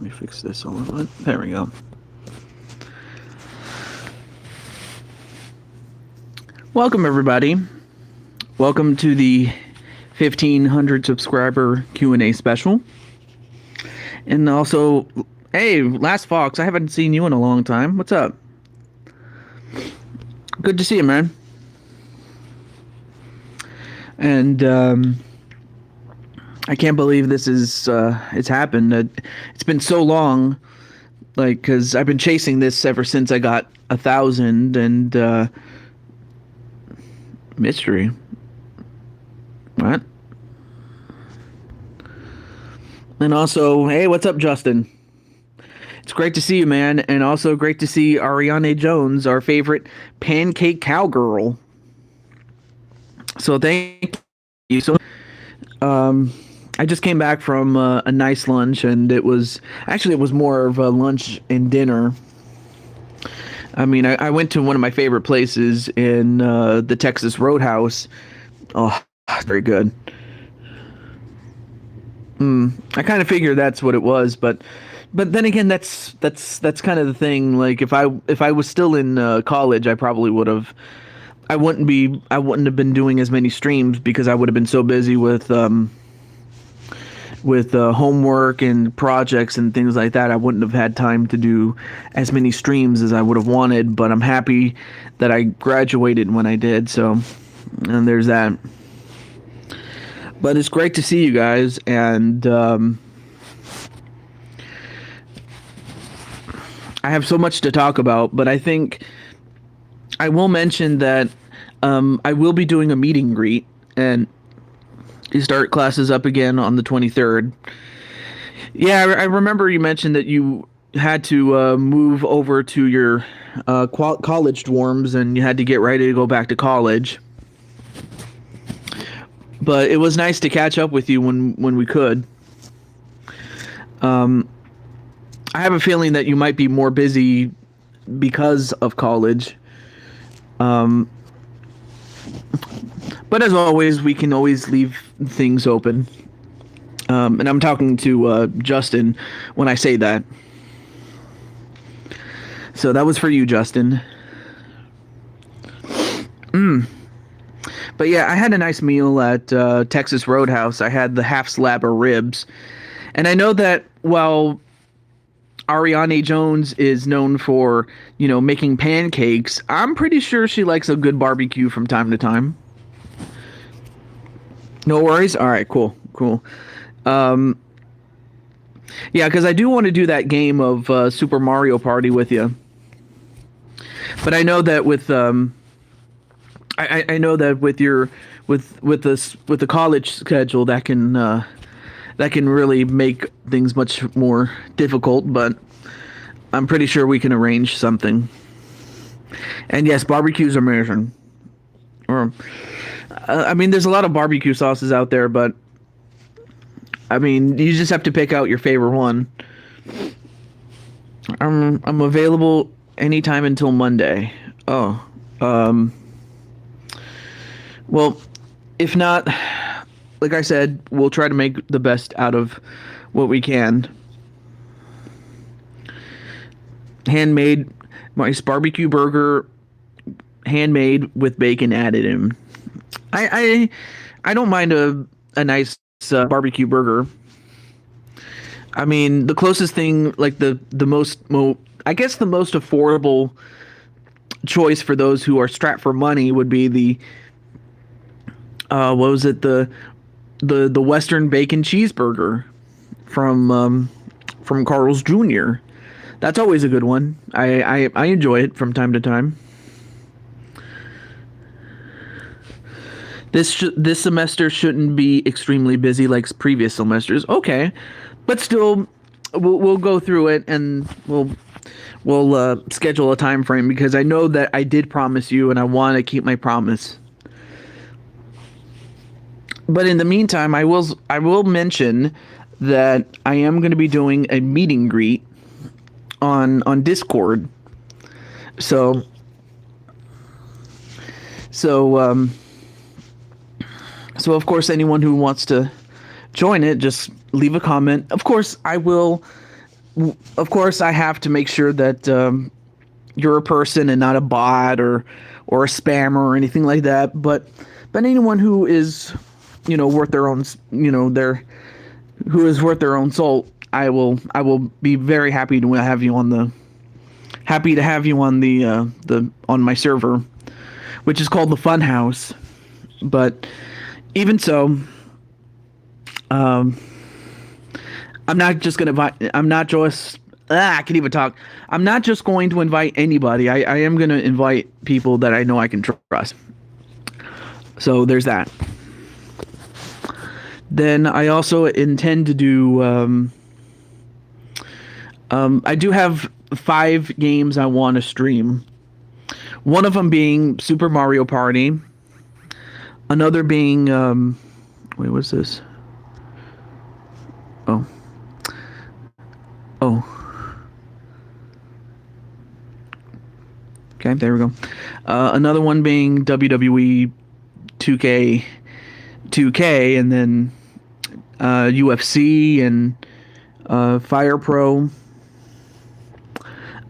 me fix this. There we go. Welcome, everybody. Welcome to the 1,500 subscriber Q&A special. And also, hey, Last Fox, I haven't seen you in a long time. What's up? Good to see you, man. And I can't believe this is it's happened. It's been so long, like, because I've been chasing this ever since I got 1,000, and mystery. What? And also, hey, what's up, Justin? It's great to see you, man, and also great to see Ariane Jones, our favorite pancake cowgirl. So thank you. So, I just came back from a nice lunch, and it was more of a lunch and dinner. I mean, I went to one of my favorite places in the Texas Roadhouse. Oh, very good. I kind of figured that's what it was, but then again, that's kind of the thing. Like, if I was still in college, I probably would have. I wouldn't have been doing as many streams because I would have been so busy with homework and projects and things like that. I wouldn't have had time to do as many streams as I would have wanted, but I'm happy that I graduated when I did. So, and there's that. But it's great to see you guys, and I have so much to talk about, but I think I will mention that I will be doing a meet and greet, and you start classes up again on the 23rd. Yeah, I remember you mentioned that you had to move over to your college dorms, and you had to get ready to go back to college. But it was nice to catch up with you when we could. I have a feeling that you might be more busy because of college. But as always, we can always leave things open. And I'm talking to Justin when I say that. So that was for you, Justin. But yeah, I had a nice meal at Texas Roadhouse. I had the half slab of ribs. And I know that while Ariane Jones is known for, making pancakes, I'm pretty sure she likes a good barbecue from time to time. No worries? All right, cool. Yeah, because I do want to do that game of Super Mario Party with you. But I know that with I know that with the college schedule that can really make things much more difficult, but I'm pretty sure we can arrange something. And yes, barbecues are amazing. Or I mean, there's a lot of barbecue sauces out there, but I mean, you just have to pick out your favorite one. I'm available anytime until Monday. Oh, well, if not, like I said, we'll try to make the best out of what we can. Handmade, nice barbecue burger, handmade with bacon added in. I don't mind a nice barbecue burger. I mean, the closest thing, like the most affordable choice for those who are strapped for money would be the what was it, the Western bacon cheeseburger from Carl's Jr. That's always a good one. I enjoy it from time to time. This semester shouldn't be extremely busy like previous semesters. Okay, but still, we'll go through it, and we'll schedule a time frame, because I know that I did promise you, and I want to keep my promise. But in the meantime, I will mention that I am going to be doing a meet and greet on Discord. So of course, anyone who wants to join it, just leave a comment. Of course, I will of course, I have to make sure that you're a person and not a bot or a spammer or anything like that. But anyone who is, worth their own, who is worth their own salt, I will be very happy to have you on the on my server, which is called the Fun House. But even so, I'm not just gonna invite. I'm not just. I can't even talk. I'm not just going to invite anybody. I am going to invite people that I know I can trust. So there's that. Then I also intend to do. I do have 5 games I want to stream. One of them being Super Mario Party. Another being. Wait, what's this? Oh. Oh. Okay, there we go. Another one being WWE 2K, and then UFC and Fire Pro,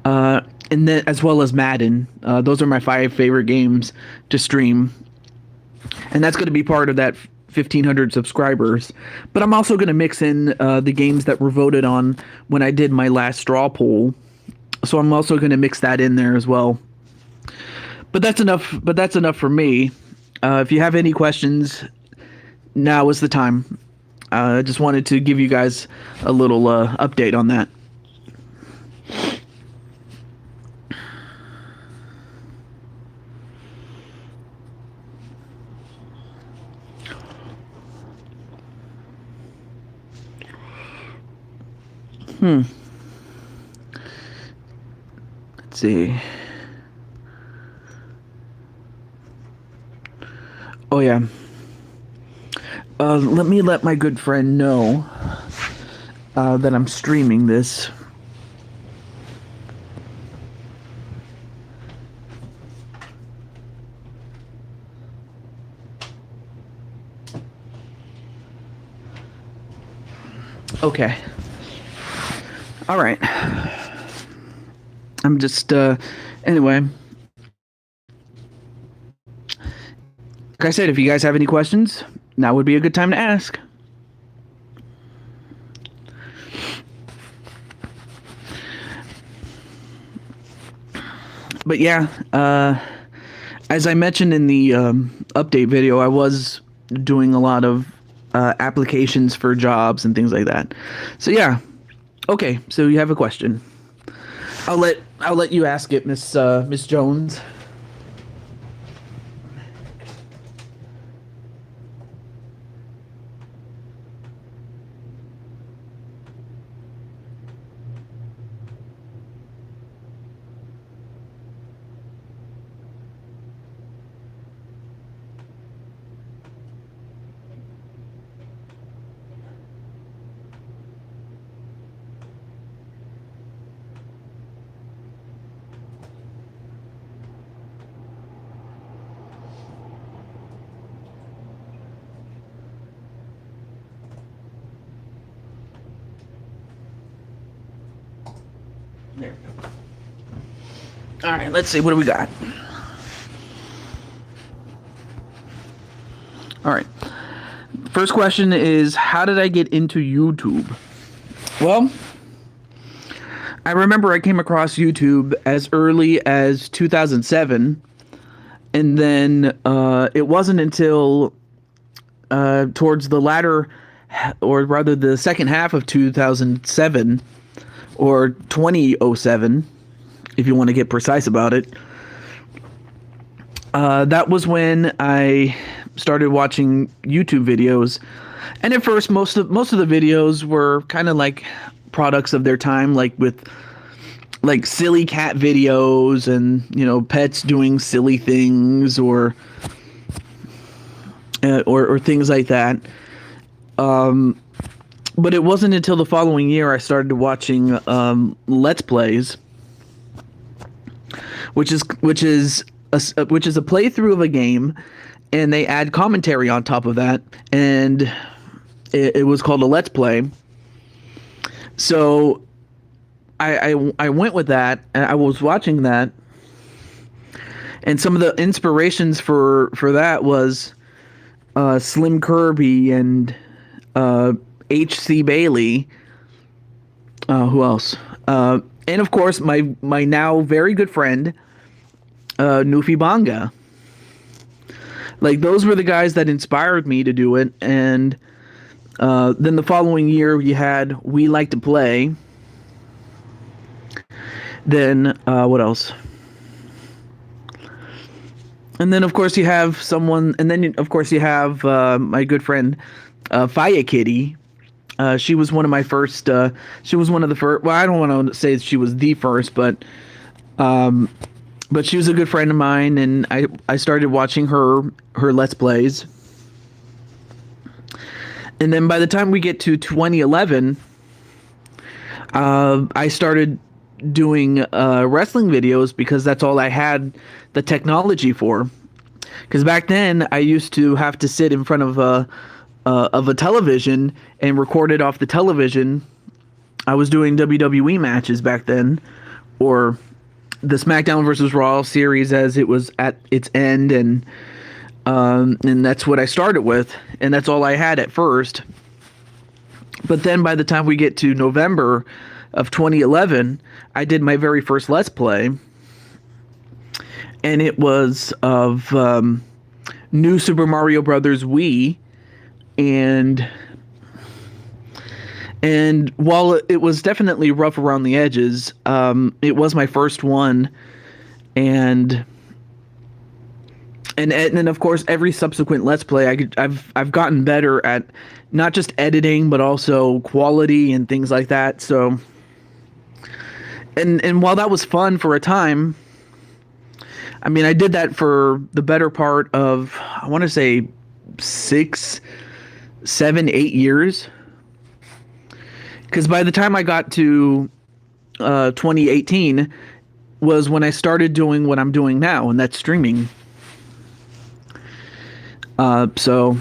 and then as well as Madden. Those are my 5 favorite games to stream, and that's going to be part of that 1,500 subscribers. But I'm also going to mix in the games that were voted on when I did my last straw poll. So I'm also going to mix that in there as well. But that's enough for me. If you have any questions, now is the time. I just wanted to give you guys a little update on that. Let's see. Oh yeah. Let me let my good friend know that I'm streaming this. Okay. All right. I'm just anyway. Like I said, if you guys have any questions, now would be a good time to ask. But yeah, as I mentioned in the update video, I was doing a lot of applications for jobs and things like that. So yeah, okay. So you have a question. I'll let you ask it, Miss Jones. There we go. All right, let's see. What do we got? All right. First question is, how did I get into YouTube? Well, I remember I came across YouTube as early as 2007, and then it wasn't until towards the latter, or rather the second half of 2007, or 2007, if you want to get precise about it. That was when I started watching YouTube videos, and at first most of the videos were kind of like products of their time, like with like silly cat videos and pets doing silly things or things like that. But it wasn't until the following year I started watching Let's Plays, which is a playthrough of a game, and they add commentary on top of that, and it was called a Let's Play. So I went with that, and I was watching that, and some of the inspirations for that was Slim Kirby and H.C. Bailey. Who else? And of course, my now very good friend, Nufi Banga. Like, those were the guys that inspired me to do it. And then the following year, you had We Like to Play. Then what else? And then of course you have someone, and then of course you have my good friend Faya Kitty. She was one of my first. She was one of the first. Well, I don't want to say she was the first, but she was a good friend of mine, and I started watching her Let's Plays. And then by the time we get to 2011, I started doing wrestling videos because that's all I had the technology for. Because back then I used to have to sit in front of a television and record it off the television. I was doing WWE matches back then, or the SmackDown versus Raw series as it was at its end, and that's what I started with, and that's all I had at first. But then by the time we get to November of 2011, I did my very first Let's Play, and it was of New Super Mario Brothers Wii, and while it was definitely rough around the edges, it was my first one, and then of course every subsequent Let's Play I've gotten better at not just editing but also quality and things like that. So and while that was fun for a time, I mean, I did that for the better part of, I want to say 6, 7, 8 years. Because by the time I got to 2018 was when I started doing what I'm doing now, and that's streaming. So,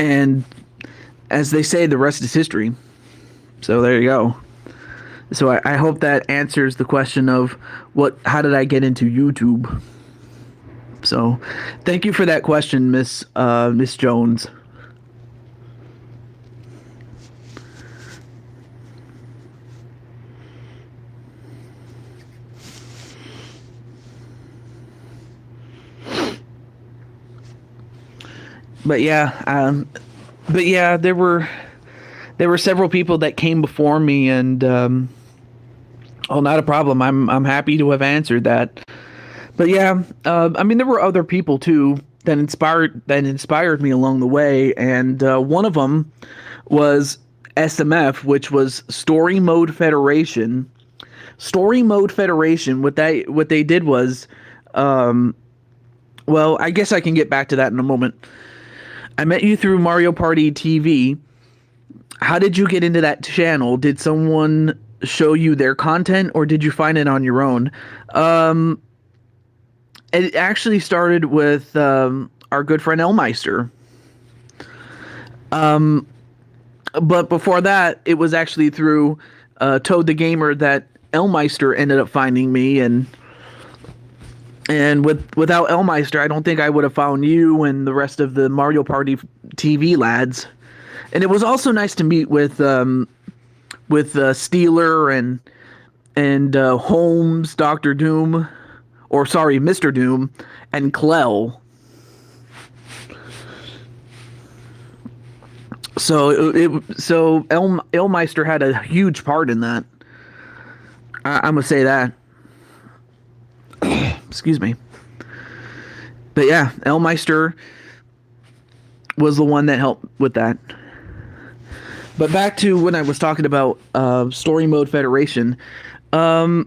and as they say, the rest is history. So there you go. So I hope that answers the question of how did I get into YouTube? So thank you for that question, Miss Jones. But yeah, there were several people that came before me, and not a problem. I'm happy to have answered that. But yeah, I mean, there were other people too that inspired me along the way, and one of them was SMF, which was Story Mode Federation. Story Mode Federation. What they did was, well, I guess I can get back to that in a moment. I met you through Mario Party TV. How did you get into that channel? Did someone show you their content, or did you find it on your own? It actually started with our good friend Elmeister. But before that, it was actually through Toad the Gamer that Elmeister ended up finding me, and without Elmeister, I don't think I would have found you and the rest of the Mario Party TV lads. And it was also nice to meet with Steeler and Holmes, Dr. Doom, or sorry, Mr. Doom, and Clell. So Elmeister had a huge part in that. I'm gonna say that. Excuse me. But yeah, Elmeister was the one that helped with that. But back to when I was talking about Story Mode Federation. The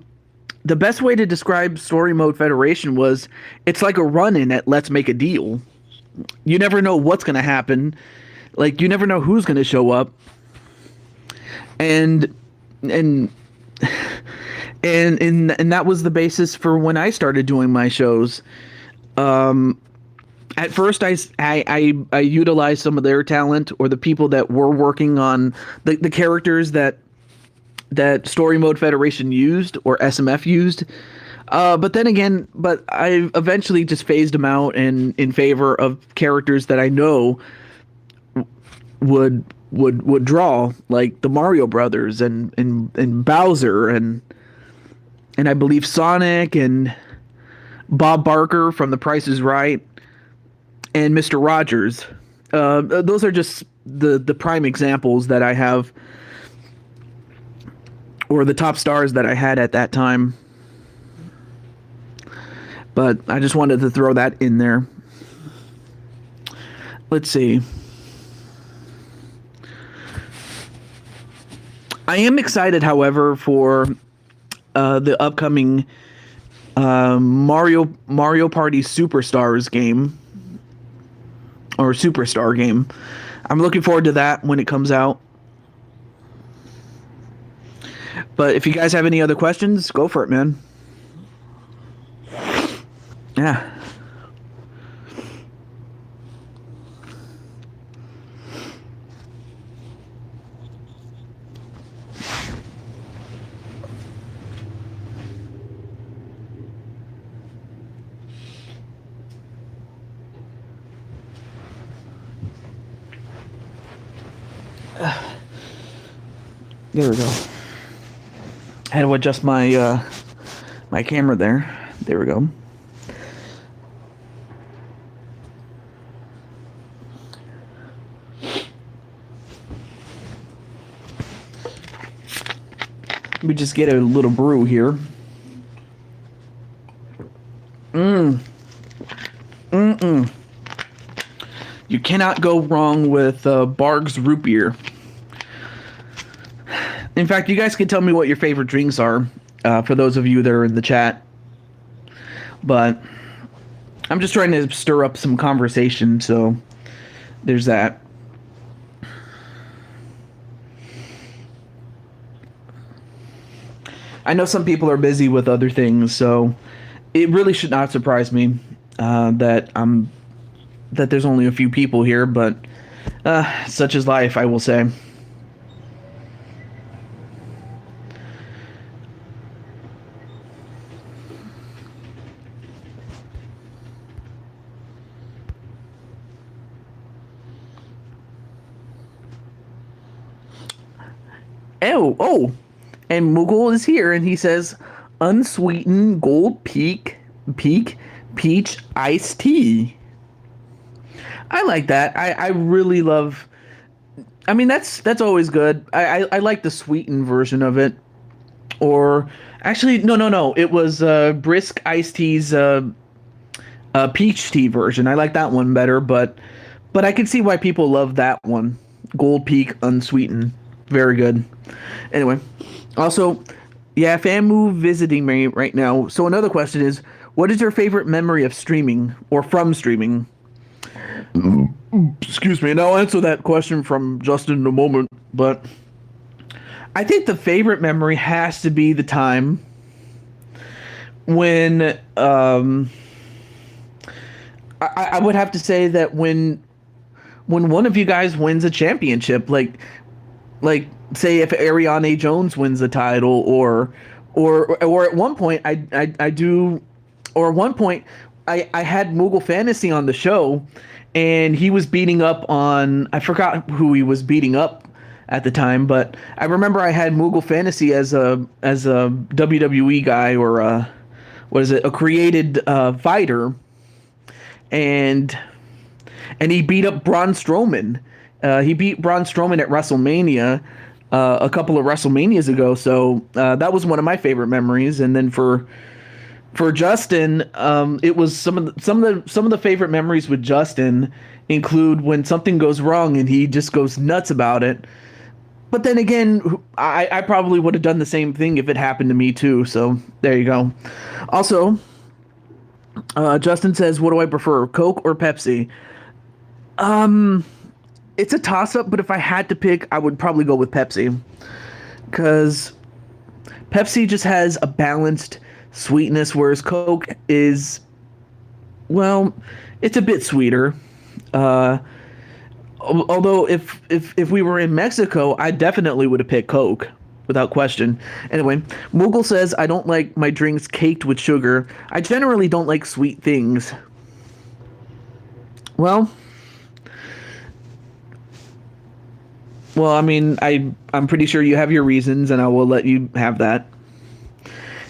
best way to describe Story Mode Federation was it's like a run-in at Let's Make a Deal. You never know what's going to happen. Like, you never know who's going to show up. And that was the basis for when I started doing my shows. At first, I utilized some of their talent, or the people that were working on the characters that that Story Mode Federation used or SMF used. But then again, but I eventually just phased them out and in favor of characters that I know would draw, like the Mario Brothers and Bowser and I believe Sonic and Bob Barker from The Price is Right and Mr. Rogers. Those are just the prime examples that I have, or the top stars that I had at that time. But I just wanted to throw that in there. Let's see. I am excited, however, for the upcoming Mario Party Superstars game, or Superstar game. I'm looking forward to that when it comes out. But if you guys have any other questions, go for it, man. Yeah. There we go. I had to adjust my my camera there. There we go. Let me just get a little brew here. You cannot go wrong with Barg's root beer. In fact, you guys can tell me what your favorite drinks are, for those of you that are in the chat. But I'm just trying to stir up some conversation, so there's that. I know some people are busy with other things, so it really should not surprise me that there's only a few people here, but such is life, I will say. Oh, and Moogle is here, and he says, unsweetened gold peak peach iced tea. I like that. I really love. I mean, that's always good. I like the sweetened version of it, or actually, no. It was Brisk iced tea's peach tea version. I like that one better, but I can see why people love that one. Gold Peak unsweetened, very good. Anyway, also, yeah, Famu visiting me right now. So another question is, what is your favorite memory of streaming or from streaming? Excuse me, and I'll answer that question from Justin in a moment, but I think the favorite memory has to be the time when I would have to say that when one of you guys wins a championship, like say if Ariane Jones wins the title, or at one point I had Moogle Fantasy on the show, and he was beating up on, I forgot who he was beating up at the time, but I remember I had Moogle Fantasy as a WWE guy, or a created fighter, and he beat up Braun Strowman. He beat Braun Strowman at WrestleMania a couple of WrestleManias ago, so that was one of my favorite memories. And then for Justin, it was some of the favorite memories with Justin include when something goes wrong and he just goes nuts about it. But then again, I probably would have done the same thing if it happened to me too. So there you go. Also, Justin says, "What do I prefer, Coke or Pepsi?" It's a toss-up, but if I had to pick, I would probably go with Pepsi, because Pepsi just has a balanced sweetness, whereas Coke is, well, it's a bit sweeter. Although if we were in Mexico, I definitely would have picked Coke. without question. Anyway, Moogle says, I don't like my drinks caked with sugar. I generally don't like sweet things. Well, I mean, I'm pretty sure you have your reasons, and I will let you have that.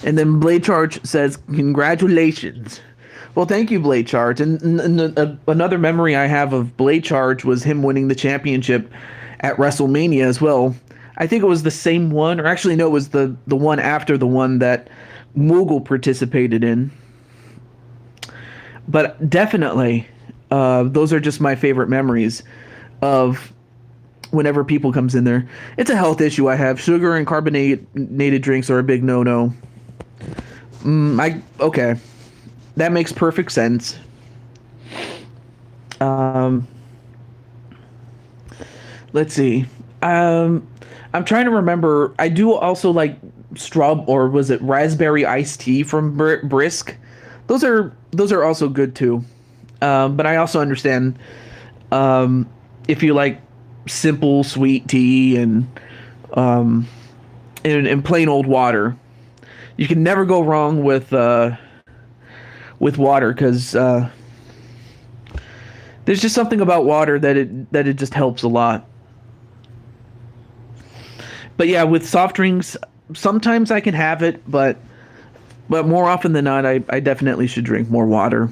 And then Blade Charge says, congratulations. Well, thank you, Blade Charge. And another memory I have of Blade Charge was him winning the championship at WrestleMania as well. I think it was the same one, or actually, no, it was the one after the one that Moogle participated in. But definitely, those are just my favorite memories of whenever people comes in there. It's a health issue I have. Sugar and carbonated drinks are a big no-no. Okay. That makes perfect sense. Let's see. I'm trying to remember. I do also like or was it raspberry iced tea from Brisk? Those are also good too. But I also understand if you like simple sweet tea and plain old water. You can never go wrong with water because there's just something about water that it just helps a lot. But yeah, with soft drinks, sometimes I can have it, but more often than not, I definitely should drink more water.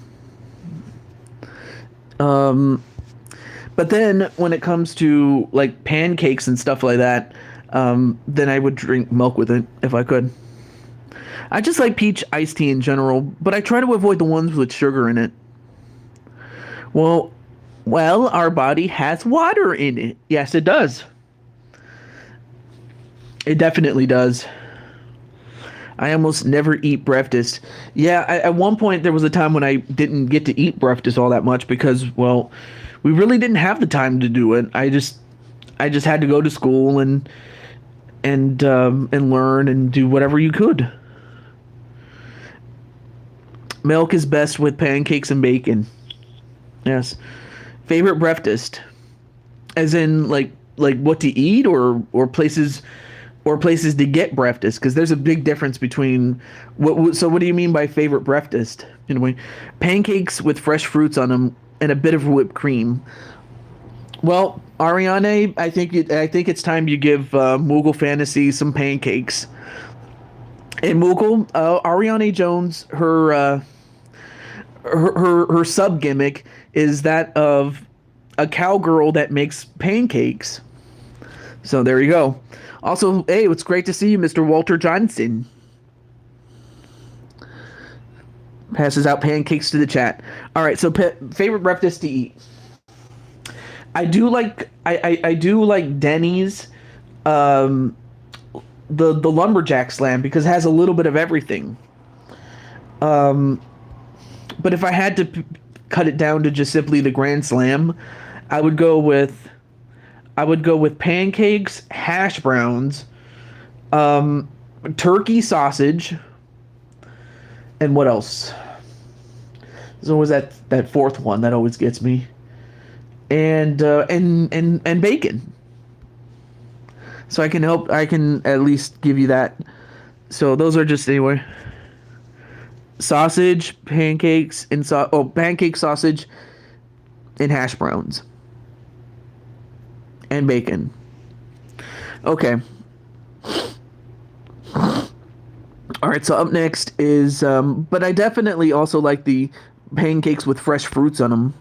But then when it comes to like pancakes and stuff like that, then I would drink milk with it if I could. I just like peach iced tea in general, but I try to avoid the ones with sugar in it. Well, our body has water in it. Yes, it does. It definitely does. I almost never eat breakfast. Yeah, at one point there was a time when I didn't get to eat breakfast all that much because, well, we really didn't have the time to do it. I just had to go to school and learn and do whatever you could. Milk is best with pancakes and bacon. Yes. Favorite breakfast, as in like what to eat or places to get breakfast, because there's a big difference between what. So what do you mean by favorite breakfast? Anyway, pancakes with fresh fruits on them and a bit of whipped cream. Well, Ariane, I think it's time you give Moogle Fantasy some pancakes. And Moogle, Ariane Jones, her sub gimmick is that of a cowgirl that makes pancakes. So there you go. Also, hey, it's great to see you, Mr. Walter Johnson. Passes out pancakes to the chat. All right, so favorite breakfast to eat. I do like Denny's, the lumberjack slam because it has a little bit of everything. But if I had to cut it down to just simply the grand slam, I would go with pancakes, hash browns, turkey sausage, and what else? There's always that fourth one that always gets me. And bacon. So I can at least give you that. So those are just anyway. Sausage, pancakes, and pancake sausage and hash browns. And bacon. Okay. All right, so up next is but I definitely also like the pancakes with fresh fruits on them.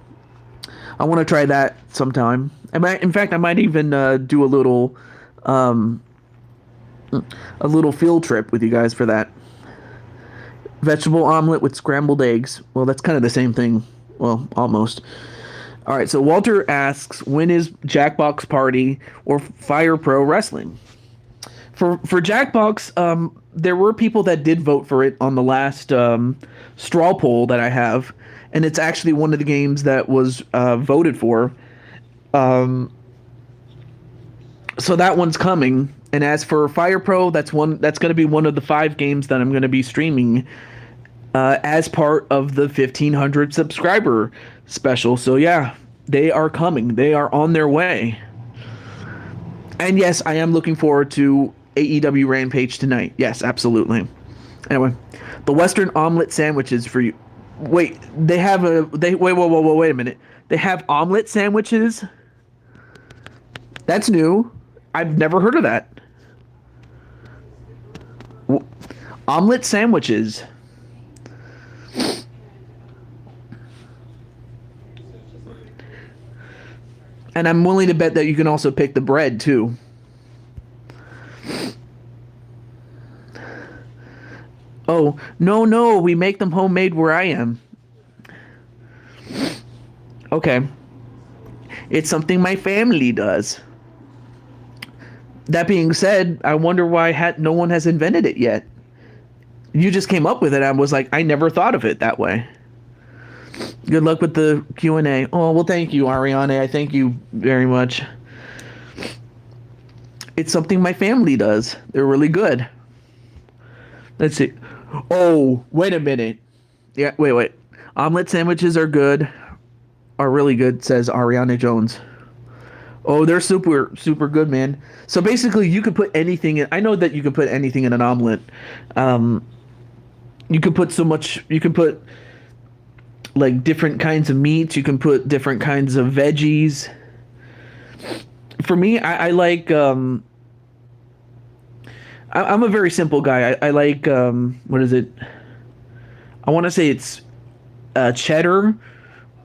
I want to try that sometime. In fact, I might even do a little field trip with you guys for that. Vegetable omelet with scrambled eggs. Well, that's kind of the same thing. Well, almost. All right, so Walter asks, when is Jackbox Party or Fire Pro Wrestling? For Jackbox, there were people that did vote for it on the last straw poll that I have, and it's actually one of the games that was voted for. So that one's coming. And as for Fire Pro, that's going to be one of the 5 games that I'm going to be streaming as part of the 1,500 subscriber special. So yeah, they are coming. They are on their way. And yes, I am looking forward to AEW Rampage tonight. Yes, absolutely. Anyway, the Western omelet sandwiches for you. Wait, they have a they wait whoa whoa whoa wait a minute. They have omelet sandwiches. That's new. I've never heard of that. W- Omelet sandwiches. And I'm willing to bet that you can also pick the bread too. Oh, no, no, we make them homemade where I am. Okay. It's something my family does. That being said, I wonder why no one has invented it yet. You just came up with it. I was like, I never thought of it that way. Good luck with the Q&A. Oh, well, thank you, Ariane. I thank you very much. It's something my family does. They're really good. Let's see. Oh, wait a minute. Yeah, wait. Omelet sandwiches are good. Are really good, says Ariana Jones. Oh, they're super, super good, man. So basically, you could put anything in. I know that you can put anything in an omelet. You could put so much. You can put like different kinds of meats. You can put different kinds of veggies. For me, I like. I'm a very simple guy. I like. What is it? I want to say it's cheddar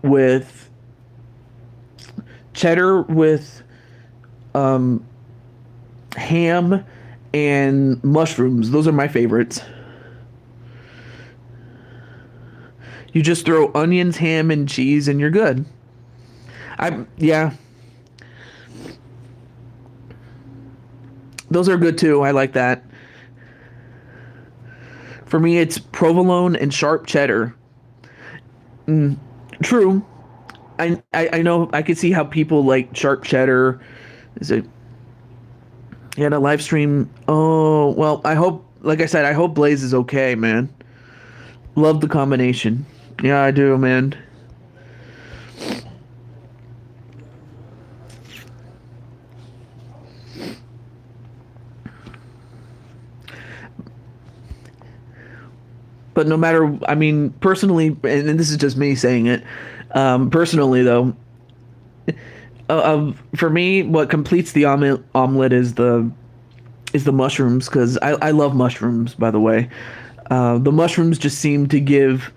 with ham and mushrooms. Those are my favorites. You just throw onions, ham, and cheese, and you're good. Yeah. Those are good too. I like that. For me, it's provolone and sharp cheddar. True. I know I could see how people like sharp cheddar. Is it? Yeah, the live stream. Oh well, I hope. Like I said, I hope Blaze is okay, man. Love the combination. Yeah, I do, man. But no matter, I mean, personally, and this is just me saying it. Personally, though, for me, what completes the omelet is the mushrooms because I love mushrooms. By the way, the mushrooms just seem to give,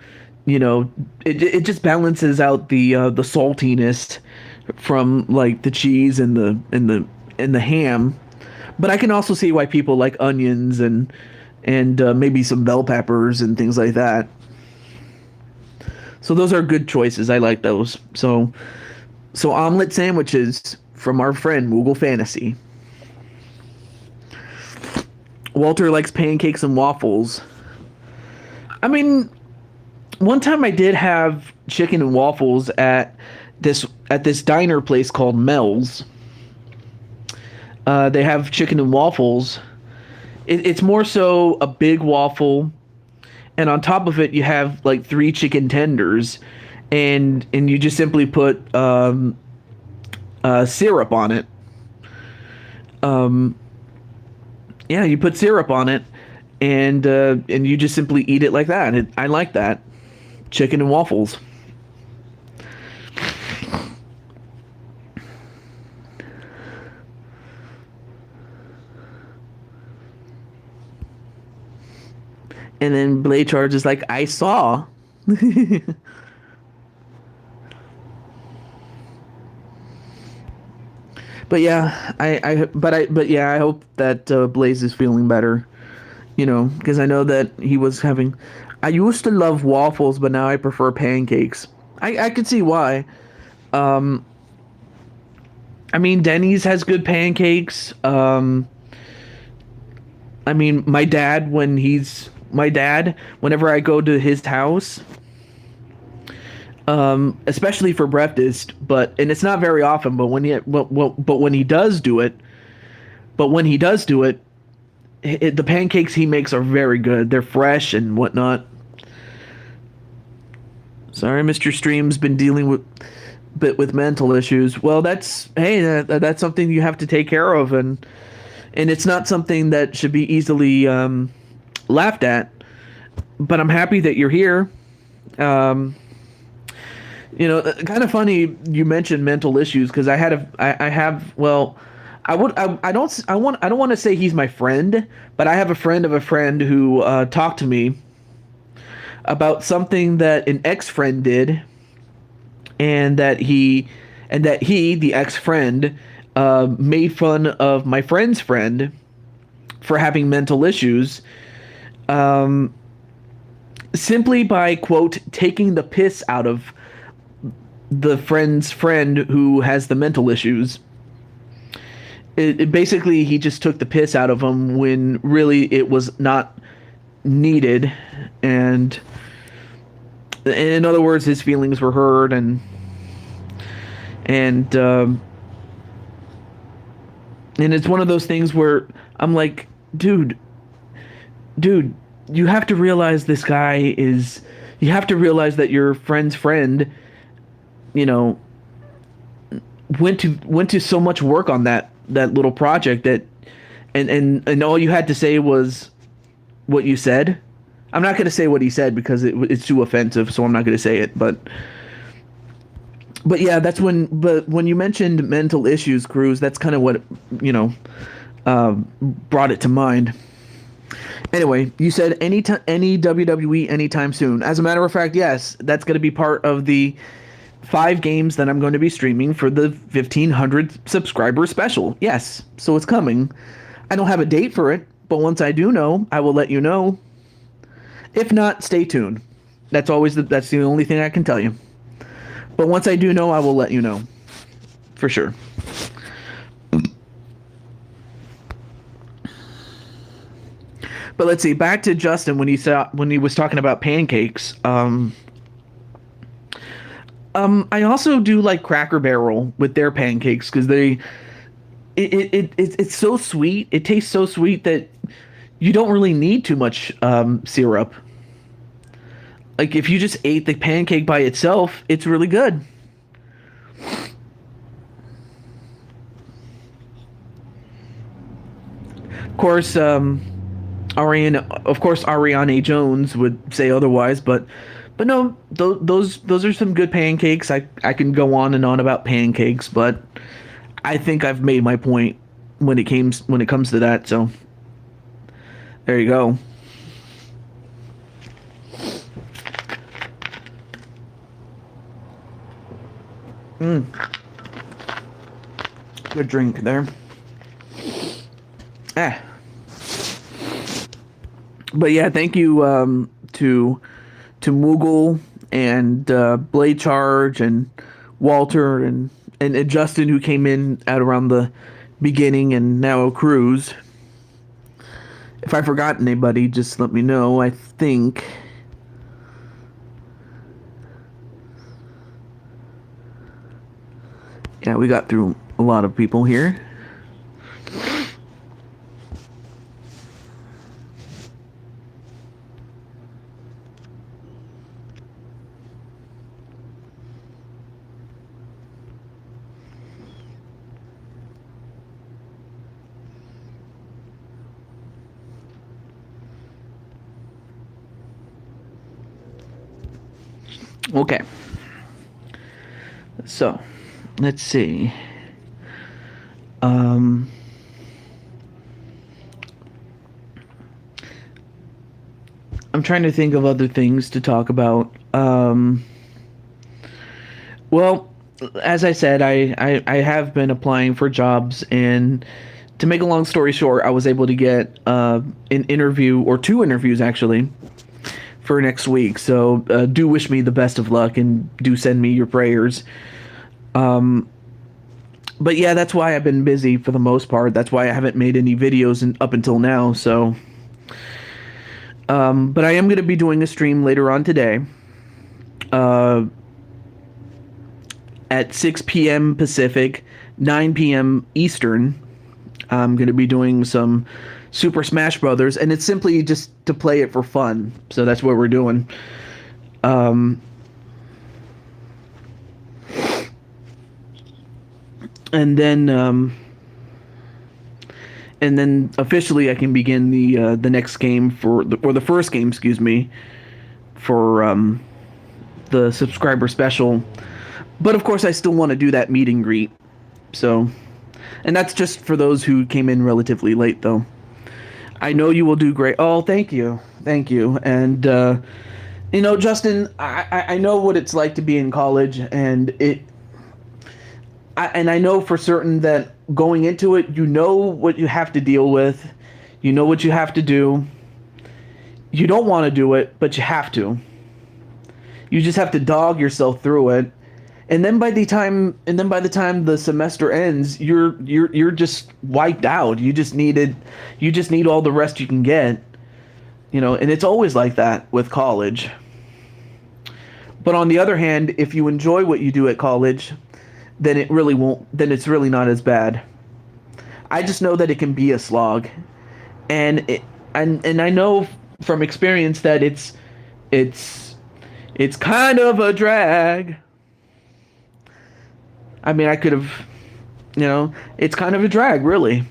it just balances out the saltiness from like the cheese and the ham. But I can also see why people like onions and maybe some bell peppers and things like that. So those are good choices. I like those. So omelet sandwiches from our friend Moogle Fantasy. Walter likes pancakes and waffles. I mean, one time I did have chicken and waffles at this diner place called Mel's. They have chicken and waffles. It's more so a big waffle, and on top of it you have like three chicken tenders, and you just simply put syrup on it. Yeah, you put syrup on it, and you just simply eat it like that. I like that. Chicken and waffles. And then Blade Charge is like, I saw. But yeah, but yeah, I hope that Blaze is feeling better. Because I know that he was having. I used to love waffles, but now I prefer pancakes. I could see why. I mean, Denny's has good pancakes. I mean, my dad, whenever I go to his house, especially for breakfast, and it's not very often, but when he does do it, the pancakes he makes are very good. They're fresh and whatnot. Sorry, Mr. Stream's been dealing with mental issues. Well, that's something you have to take care of, and and it's not something that should be easily laughed at. But I'm happy that you're here. Um, Kind of funny you mentioned mental issues because I have, well, I don't want to say he's my friend, but I have a friend of a friend who talked to me about something that an ex-friend did, and that he, the ex-friend, made fun of my friend's friend for having mental issues, um, simply by, quote, taking the piss out of the friend's friend who has the mental issues. It basically, he just took the piss out of him when really it was not needed, and in other words, his feelings were hurt, and and it's one of those things where I'm like, dude, dude, you have to realize this guy is. You have to realize that your friend's friend, you know, went to so much work on that little project that, and all you had to say was what you said. I'm not going to say what he said because it's too offensive, so I'm not going to say it. But yeah, But when you mentioned mental issues, Cruz, that's kind of what you know brought it to mind. Anyway, you said any WWE anytime soon. As a matter of fact, yes, that's going to be part of the 5 games that I'm going to be streaming for the 1,500 subscriber special. Yes, so it's coming. I don't have a date for it, but once I do know, I will let you know. If not, stay tuned. That's the only thing I can tell you. But once I do know, I will let you know. For sure. But let's see, back to Justin when he was talking about pancakes. I also do like Cracker Barrel with their pancakes because it's so sweet. It tastes so sweet that you don't really need too much syrup. Like if you just ate the pancake by itself, it's really good. Of course, Ariane Jones would say otherwise, but no, those are some good pancakes. I can go on and on about pancakes, but I think I've made my point when it comes to that. So there you go. Good drink there. Ah. But yeah, thank you to Moogle and Blade Charge and Walter and Justin who came in at around the beginning, and now Cruz. If I forgot anybody, just let me know. I think. Yeah, we got through a lot of people here. Okay. So, let's see. Um, I'm trying to think of other things to talk about. Well, as I said, I have been applying for jobs, and to make a long story short, I was able to get an interview, or 2 interviews actually, for next week. So do wish me the best of luck, and do send me your prayers. But yeah, that's why I've been busy for the most part. That's why I haven't made any videos up until now. So, but I am going to be doing a stream later on today, uh, at 6 p.m. Pacific, 9 p.m. Eastern. I'm going to be doing some Super Smash Brothers, and it's simply just to play it for fun. So that's what we're doing. And then and then officially I can begin the next game or the first game, excuse me, for the subscriber special. But of course, I still want to do that meet and greet. So, and that's just for those who came in relatively late, though. I know you will do great. Oh, thank you. And Justin, I know what it's like to be in college, and I know for certain that going into it, you know what you have to deal with, you know what you have to do. You don't want to do it, but you have to. You just have to dog yourself through it. And then by the time the semester ends, you're just wiped out. You just need all the rest you can get. And it's always like that with college. But on the other hand, if you enjoy what you do at college, then it's really not as bad. I just know that it can be a slog. And I know from experience that it's kind of a drag. I mean, I could have, it's kind of a drag, really.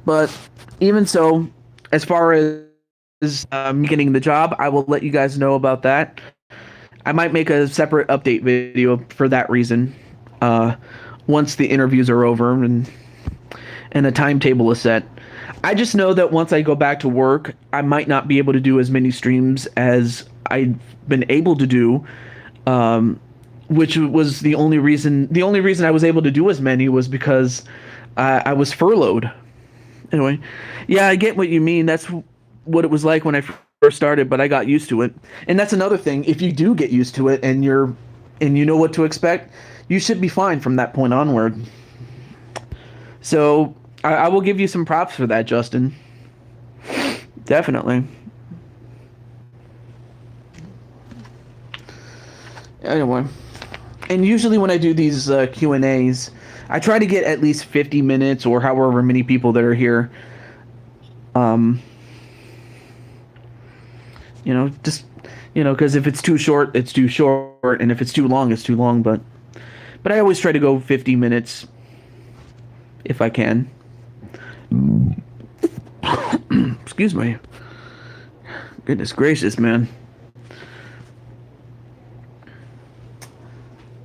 But even so, as far as getting the job, I will let you guys know about that. I might make a separate update video for that reason. Once the interviews are over and a timetable is set. I just know that once I go back to work, I might not be able to do as many streams as I've been able to do. Which was the only reason. The only reason I was able to do as many was because I was furloughed. Anyway, yeah, I get what you mean. That's what it was like when I first started, but I got used to it. And that's another thing. If you do get used to it and you know what to expect, you should be fine from that point onward. So I will give you some props for that, Justin. Definitely. Anyway, and usually when I do these Q&As, I try to get at least 50 minutes or however many people that are here. Because if it's too short, it's too short, and if it's too long, it's too long. But I always try to go 50 minutes if I can. Excuse me. Goodness gracious, man.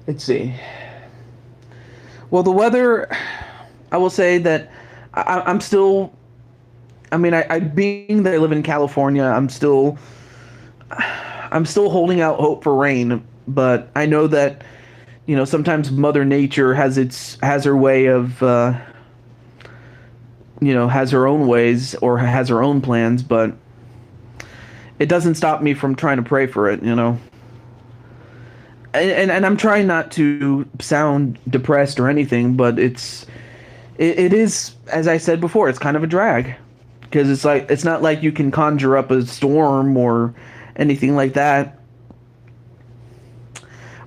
Let's see. Well, the weather, I will say that I'm still. I mean, I being that I live in California, I'm still holding out hope for rain. But I know that, sometimes Mother Nature has her way of, has her own ways or has her own plans. But it doesn't stop me from trying to pray for it. And I'm trying not to sound depressed or anything, but it is, as I said before, it's kind of a drag, because it's not like you can conjure up a storm or anything like that.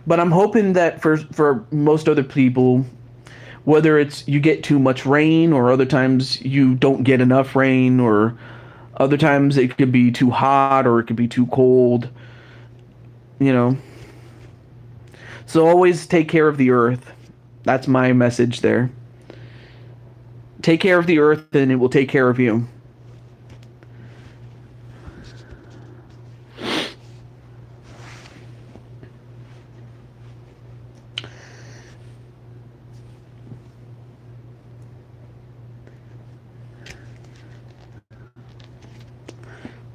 But I'm hoping that for most other people, whether it's you get too much rain or other times you don't get enough rain, or other times it could be too hot or it could be too cold, So always take care of the earth. That's my message there. Take care of the earth and it will take care of you.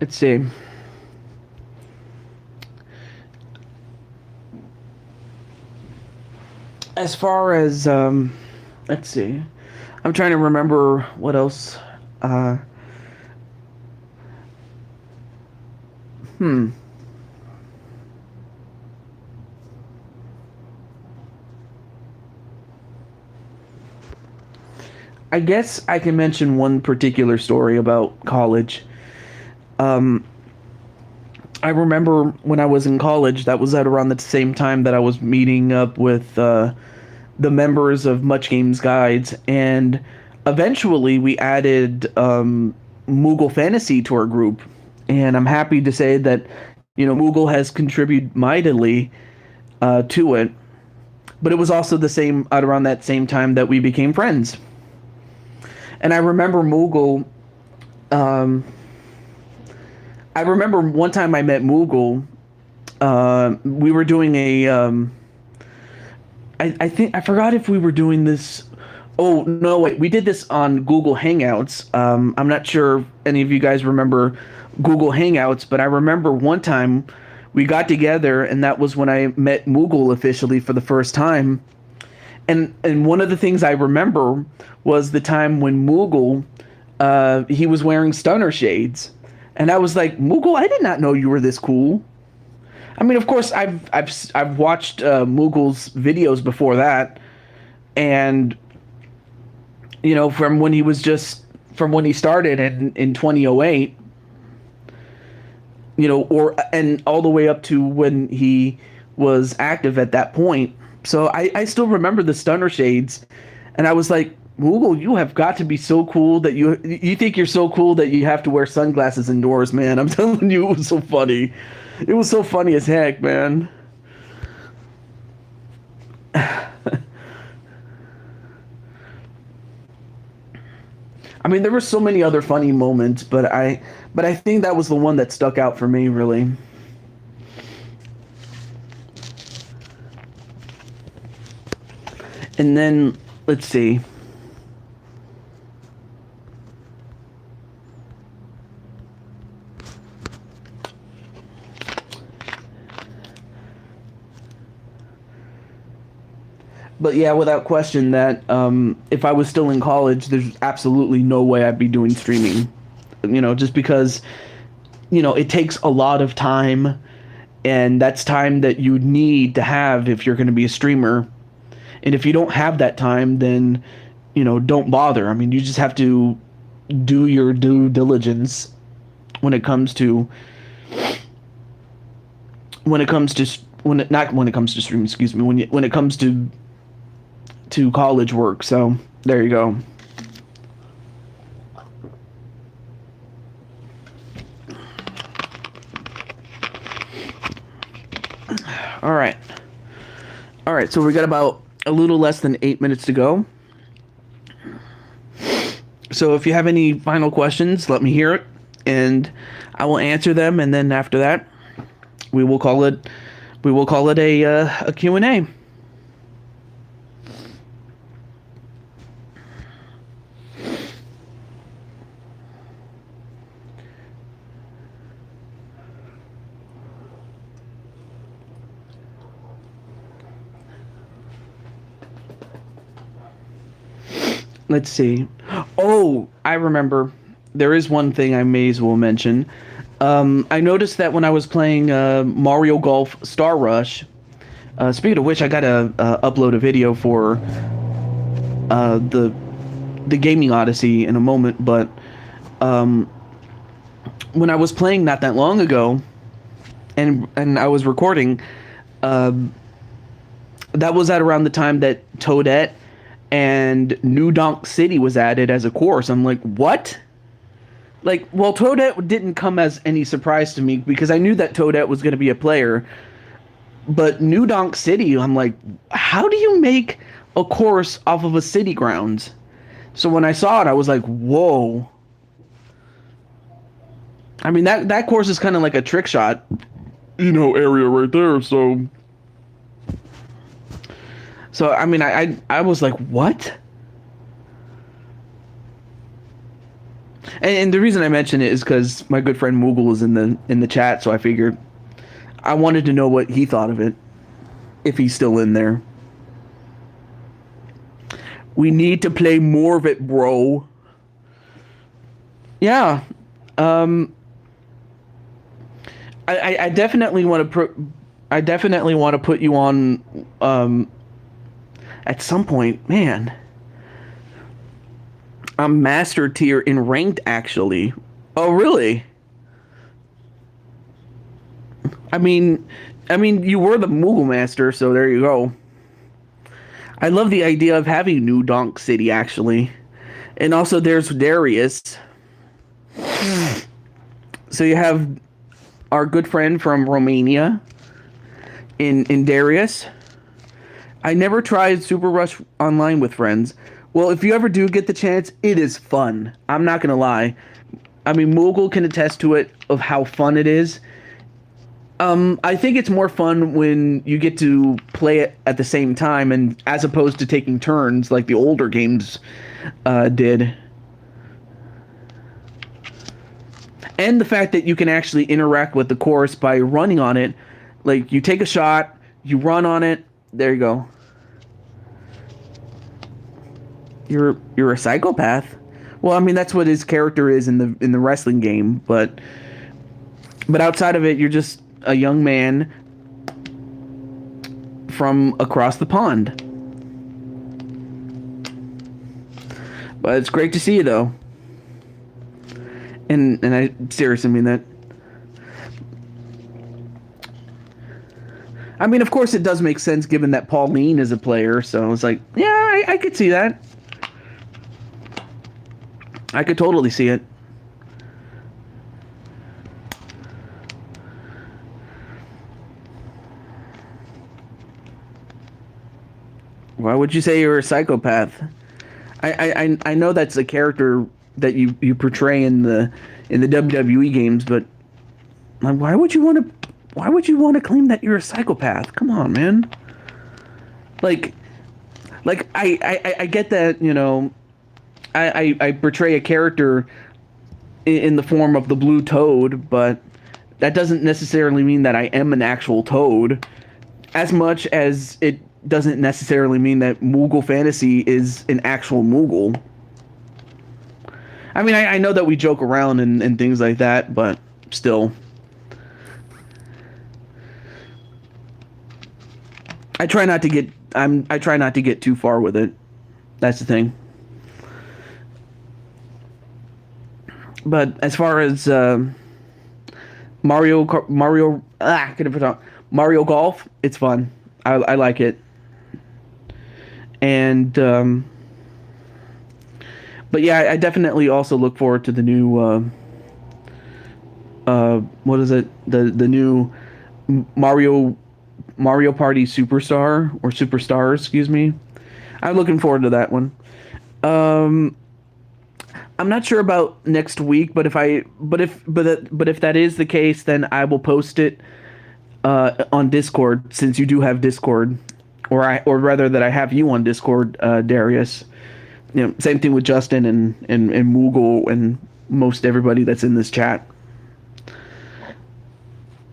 Let's see. As far as let's see, I'm trying to remember what else. Hmm. I guess I can mention one particular story about college. Um, I remember when I was in college, that was at around the same time that I was meeting up with the members of Much Games Guides, and eventually we added Moogle Fantasy to our group, and I'm happy to say that Moogle has contributed mightily to it. but it was also the same at around that same time that we became friends. And I remember Moogle. Um, I remember one time I met Moogle. We were doing a. I think I forgot if we were doing this. Oh no, wait, we did this on Google Hangouts. I'm not sure if any of you guys remember Google Hangouts, but I remember one time we got together, and that was when I met Moogle officially for the first time. And one of the things I remember was the time when Moogle, he was wearing stunner shades, and I was like, Moogle, I did not know you were this cool. I mean, of course, I've watched Moogle's videos before that, and you know, from when he started in 2008, you know, or and all the way up to when he was active at that point. So I still remember the stunner shades, and I was like, Moogle, you have got to be so cool that you think you're so cool that you have to wear sunglasses indoors, man. I'm telling you, it was so funny. It was so funny as heck, man. I mean, there were so many other funny moments, but I think that was the one that stuck out for me, really. And then let's see. But yeah, without question, that if I was still in college, there's absolutely no way I'd be doing streaming. You know, just because, you know, it takes a lot of time, and that's time that you need to have if you're going to be a streamer. And if you don't have that time, then, you know, don't bother. I mean, you just have to do your due diligence when it comes to not when it comes to streaming, excuse me, when it comes to college work. So there you go. All right. All right. So we got about a little less than 8 minutes to go. So if you have any final questions, let me hear it, and I will answer them. And then after that, we will call it a Q&A. Let's see. Oh, I remember. There is one thing I may as well mention. I noticed that when I was playing Mario Golf Star Rush, speaking of which, I gotta upload a video for the Gaming Odyssey in a moment. But when I was playing not that long ago, and I was recording, that was at around the time that Toadette and New Donk City was added as a course. I'm like, what? Like, well, Toadette didn't come as any surprise to me because I knew that Toadette was going to be a player. But New Donk City, I'm like, how do you make a course off of a city grounds? So when I saw it, I was like, whoa. I mean, that course is kind of like a trick shot, you know, area right there. So I mean, I was like, what? And the reason I mention it is because my good friend Moogle is in the chat, so I figured I wanted to know what he thought of it, if he's still in there. We need to play more of it, bro. Yeah. I definitely want to put you on at some point, man. I'm master tier in ranked, actually. Oh, really? I mean, you were the Moogle Master, so there you go. I love the idea of having New Donk City, actually. And also, there's Darius. So you have our good friend from Romania in Darius. I never tried Super Rush Online with friends. Well, if you ever do get the chance, it is fun. I'm not gonna lie. I mean, Moogle can attest to it of how fun it is. I think it's more fun when you get to play it at the same time, and as opposed to taking turns like the older games did. And the fact that you can actually interact with the course by running on it. Like, you take a shot, you run on it, there you go. You're a psychopath. Well, I mean, that's what his character is in the wrestling game, but outside of it, you're just a young man from across the pond. But it's great to see you, though. And I seriously mean that. I mean, of course, it does make sense given that Pauline is a player, so it's like, yeah, I could see that. I could totally see it. Why would you say you're a psychopath? I know that's a character that you portray in the WWE games, but why would you want to claim that you're a psychopath? Come on, man. Like I get that, you know, I portray a character in the form of the blue toad, but that doesn't necessarily mean that I am an actual toad, as much as it doesn't necessarily mean that Moogle Fantasy is an actual Moogle. I mean, I know that we joke around and things like that, but still. I try not to get too far with it. That's the thing. But as far as Mario Golf, it's fun. I like it. And but yeah, I definitely also look forward to the new what is it? The new Mario Party Superstar or Superstars, excuse me. I'm looking forward to that one. I'm not sure about next week, but if that is the case, then I will post it on Discord, since you do have Discord, or rather that I have you on Discord, Darius. You know, same thing with Justin and Moogle and most everybody that's in this chat.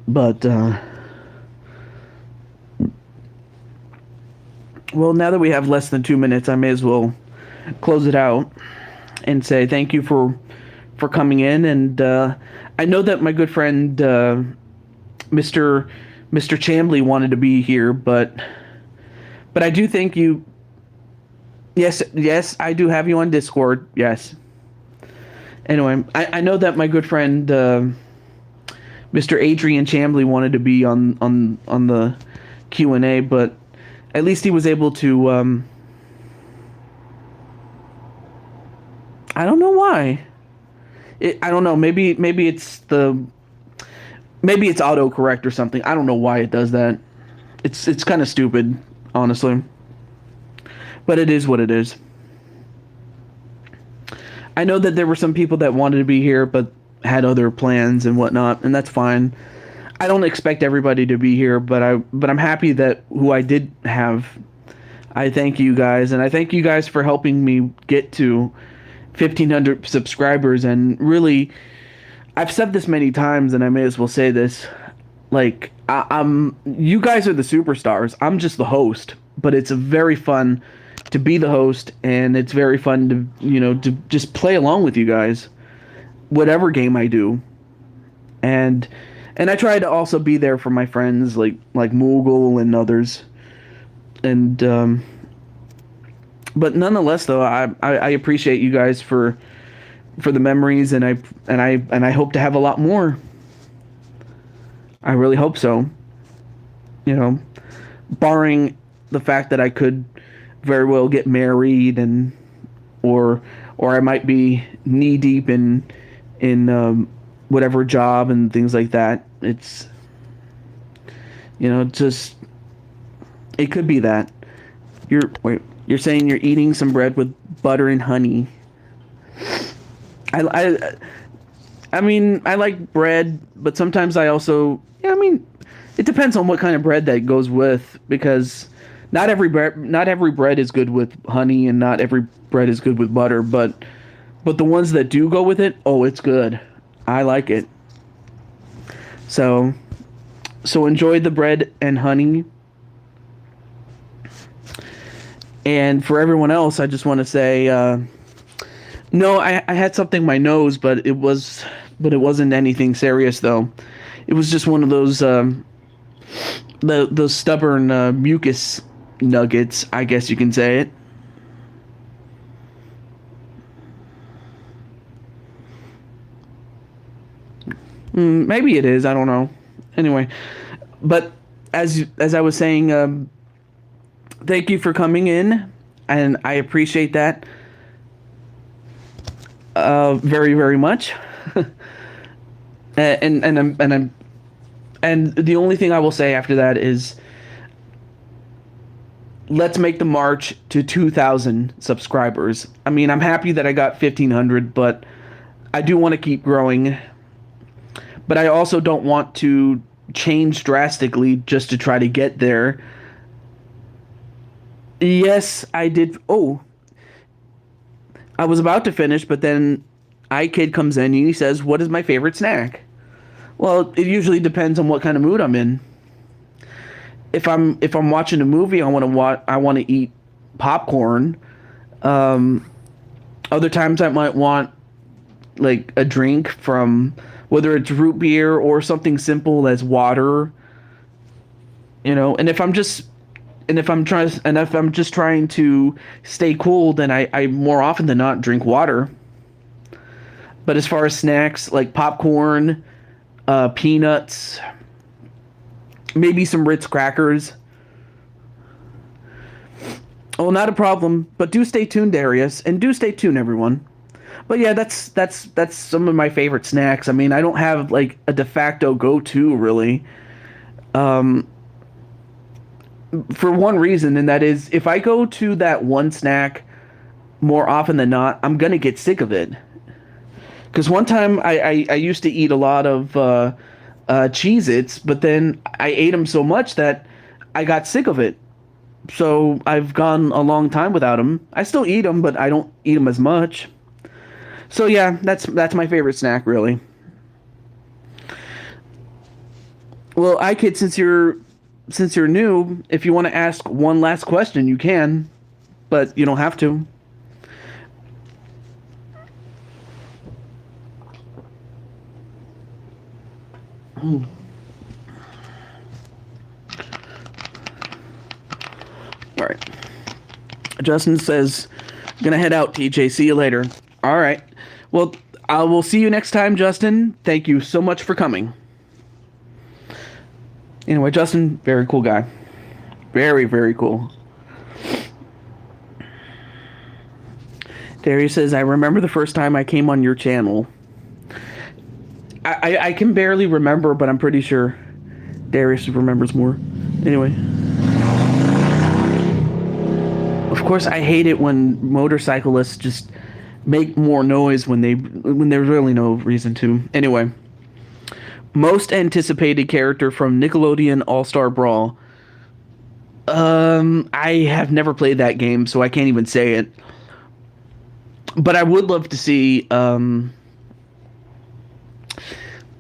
But well, now that we have less than 2 minutes, I may as well close it out and say thank you for coming in. And I know that my good friend Mr. Chambly wanted to be here, but I do think you. Yes, I do have you on Discord. Yes. Anyway, I know that my good friend Mr. Adrian Chambly wanted to be on the Q&A, but at least he was able to. I don't know why. I don't know. Maybe it's autocorrect or something. I don't know why it does that. It's kind of stupid, honestly. But it is what it is. I know that there were some people that wanted to be here but had other plans and whatnot, and that's fine. I don't expect everybody to be here, but I'm happy that who I did have. I thank you guys, and I thank you guys for helping me get to 1,500 subscribers. And really, I've said this many times, and I may as well say this. Like, I'm you guys are the superstars. I'm just the host, but it's very fun to be the host, and it's very fun to, you know, to just play along with you guys, whatever game I do. And I try to also be there for my friends like Moogle and others. And but nonetheless, though, I appreciate you guys for the memories, and I hope to have a lot more. I really hope so. You know, barring the fact that I could very well get married, and or I might be knee deep in whatever job and things like that. It's, you know, just, it could be that. You're saying you're eating some bread with butter and honey. I, I, I mean, I like bread, but sometimes I also, yeah, I mean, it depends on what kind of bread that goes with, because not every bread is good with honey, and not every bread is good with butter, but the ones that do go with it, oh, it's good. I like it. So so enjoy the bread and honey. And for everyone else, I just want to say, no, I had something in my nose, but it wasn't anything serious though. It was just one of those those stubborn mucus nuggets, I guess you can say it. Maybe it is. I don't know. Anyway, but as I was saying, thank you for coming in, and I appreciate that very very much. And the only thing I will say after that is, let's make the march to 2,000 subscribers. I mean, I'm happy that I got 1,500, but I do want to keep growing. But I also don't want to change drastically just to try to get there. Yes, I did. Oh, I was about to finish, but then iKid comes in and he says, "What is my favorite snack?" Well, it usually depends on what kind of mood I'm in. If I'm watching a movie, I want to eat popcorn. Um, Other times I might want like a drink, from whether it's root beer or something simple as water. And if I'm just trying to stay cool, then I more often than not drink water. But as far as snacks, like popcorn, peanuts, maybe some Ritz crackers. Oh, not a problem. But do stay tuned, Darius, and do stay tuned, everyone. But yeah, that's some of my favorite snacks. I mean, I don't have like a de facto go-to really. Um, for one reason, and that is, if I go to that one snack more often than not, I'm gonna get sick of it. Because one time I used to eat a lot of Cheez-Its, but then I ate them so much that I got sick of it. So I've gone a long time without them. I still eat them, but I don't eat them as much. So yeah, that's my favorite snack, really. Well, iKid, since you're new, if you want to ask one last question, you can, but you don't have to. All right. Justin says, "Gonna head out, TJ. See you later." All right. Well, I will see you next time, Justin. Thank you so much for coming. Anyway, Justin, very cool guy. Very, very cool. Darius says, "I remember the first time I came on your channel." I can barely remember, but I'm pretty sure Darius remembers more. Anyway. Of course, I hate it when motorcyclists just make more noise when there's really no reason to. Anyway, most anticipated character from Nickelodeon All-Star Brawl. I have never played that game, so I can't even say it. But I would love to see.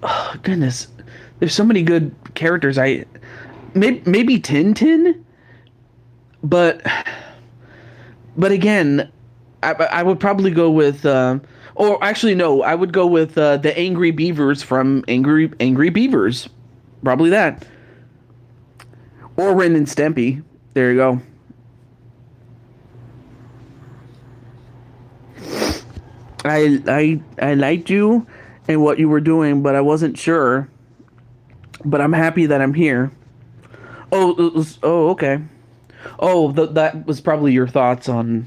Oh goodness, there's so many good characters. Maybe Tintin, but again, I would probably go with, or actually no, I would go with the Angry Beavers from Angry Beavers, probably that, or Ren and Stimpy. There you go. I liked you and what you were doing, but I wasn't sure. But I'm happy that I'm here. Oh, okay. Oh, that was probably your thoughts on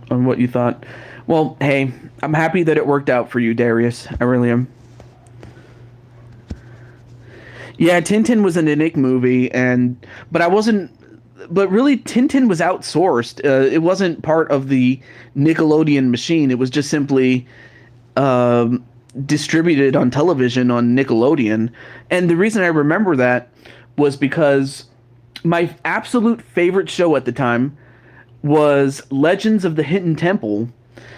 what you thought. Well, hey, I'm happy that it worked out for you, Darius. I really am. Yeah, Tintin was in a Nick movie, but I wasn't. but really Tintin was outsourced. It wasn't part of the Nickelodeon machine. It was just simply um, distributed on television on Nickelodeon. And the reason I remember that was because my absolute favorite show at the time was Legends of the Hidden Temple.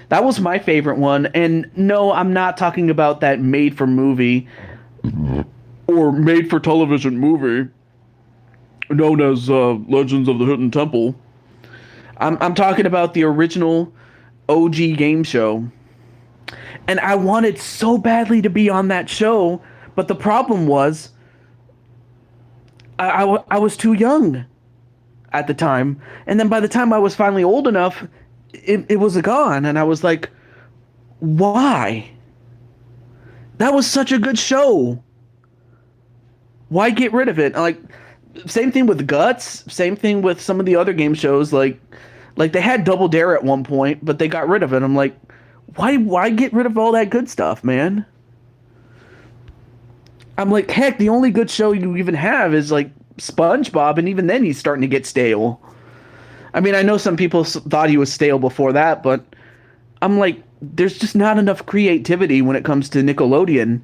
That was my favorite one. And no, I'm not talking about that made for movie or made for television movie known as Legends of the Hidden Temple. I'm talking about the original OG game show. And I wanted so badly to be on that show, but the problem was I was too young at the time. And then by the time I was finally old enough, it was gone. And I was like, why? That was such a good show. Why get rid of it? Like, same thing with Guts. Same thing with some of the other game shows. Like they had Double Dare at one point, but they got rid of it. I'm like, why get rid of all that good stuff, man? I'm like, heck, the only good show you even have is like SpongeBob, and even then he's starting to get stale. I mean, I know some people thought he was stale before that, but I'm like, there's just not enough creativity when it comes to Nickelodeon.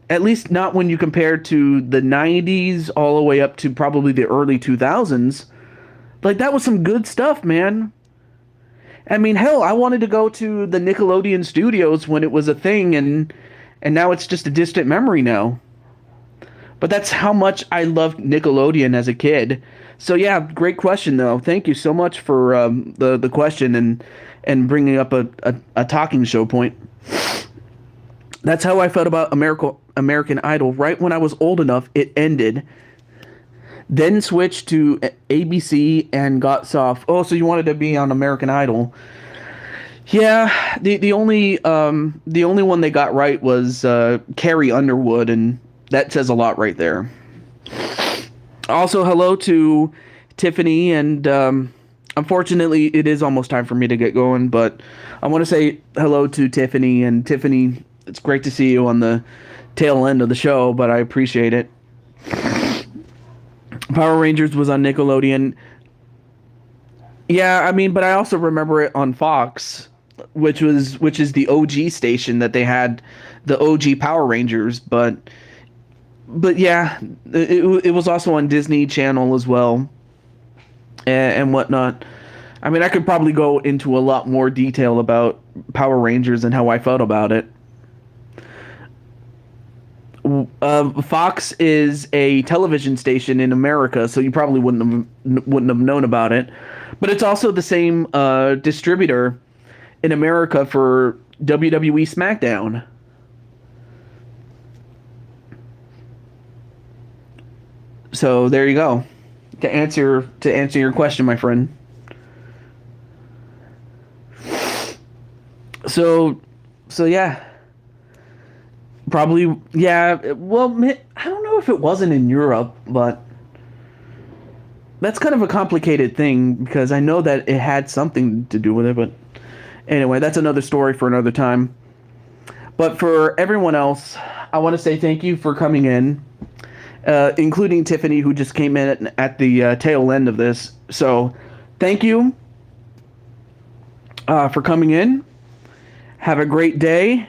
At least not when you compare to the 90s all the way up to probably the early 2000s. Like, that was some good stuff, man. I mean, hell, I wanted to go to the Nickelodeon studios when it was a thing, and now it's just a distant memory now. But that's how much I loved Nickelodeon as a kid. So yeah, great question though. Thank you so much for the question and bringing up a talking show point. That's how I felt about American Idol. Right when I was old enough, it ended. Then switched to ABC and got soft. Oh, so you wanted to be on American Idol? Yeah, the only one they got right was Carrie Underwood, and that says a lot right there. Also, hello to Tiffany, and unfortunately, it is almost time for me to get going, but I want to say hello to Tiffany, and Tiffany, it's great to see you on the tail end of the show, but I appreciate it. Power Rangers was on Nickelodeon. Yeah, I mean, but I also remember it on Fox, which is the OG station that they had the OG Power Rangers, but yeah, it was also on Disney Channel as well, and whatnot. I mean, I could probably go into a lot more detail about Power Rangers and how I felt about it. Fox is a television station in America, so you probably wouldn't have known about it. But it's also the same distributor in America for WWE SmackDown. So there you go. To answer your question, my friend. So yeah. Probably, yeah. Well, I don't know if it wasn't in Europe, but that's kind of a complicated thing because I know that it had something to do with it. But anyway, that's another story for another time. But for everyone else, I want to say thank you for coming in, including Tiffany, who just came in at the tail end of this. So thank you for coming in. Have a great day.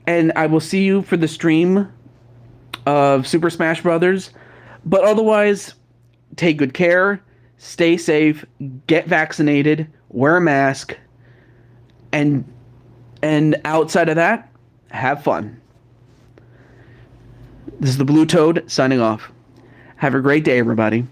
And I will see you for the stream of Super Smash Brothers. But otherwise, take good care, stay safe, get vaccinated, wear a mask, and outside of that, have fun. This is the Blue Toad signing off. Have a great day, everybody.